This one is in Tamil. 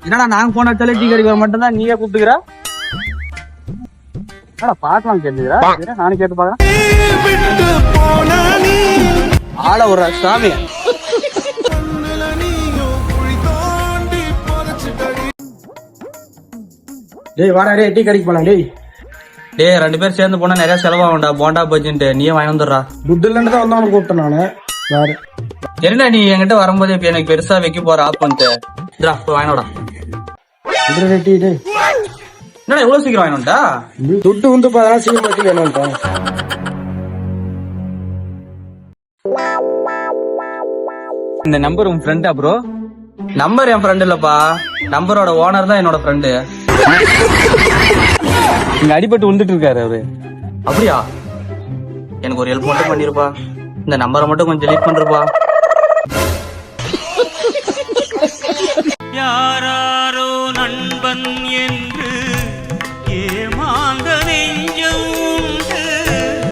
என்னடா நாங்க போன வச்சாலே டீ கடைக்கு வர மட்டும் தான் நீயே கூப்பிட்டுக்கிற? என்னடா பாக்கலாம் கேட்டுக்கிறா? நானும் கேட்டு பாக்கிறேன். ஆள ஒரு சாமி. டேய் வாடா டேய் டீ கடைக்கு போலாம் டேய். டேய் 2 பேர் சேர்ந்து போனா நிறைய செலவாகும்டா. போண்டா பஜ்ஜின்ட்டு நீயே வாங்கி வந்துடுறா. துட்டு இல்லன்னு தான் வந்தவனு கூப்பிட்டேன் நானு. யாரு சரிடா, நீ என்கிட்ட வரும்போது இப்ப எனக்கு பெருசா வைக்க போற ஆப் பண்ணிட்டு வாங்கினோடா. என்னடா இவ்வளவு சீக்கிரம் வாங்கினோம்டா? துட்டு வந்து சீக்கிரம் வேணும்டா. இந்த நம்பர் உன் ஃப்ரெண்டா ப்ரோ? நம்பர் என் ஃப்ரெண்ட் இல்லப்பா, நம்பரோட ஓனர் தான் என்னோட ஃப்ரெண்டு. இங்க அடிபட்டு வந்துட்டு இருக்காரு அவரு. அப்படியா? எனக்கு ஒரு ஹெல்ப் மட்டும் பண்ணிருப்பா. இந்த நம்பரை மட்டும் கொஞ்சம் டெலீட் பண்றப்பா. யாரோ நண்பன் என்று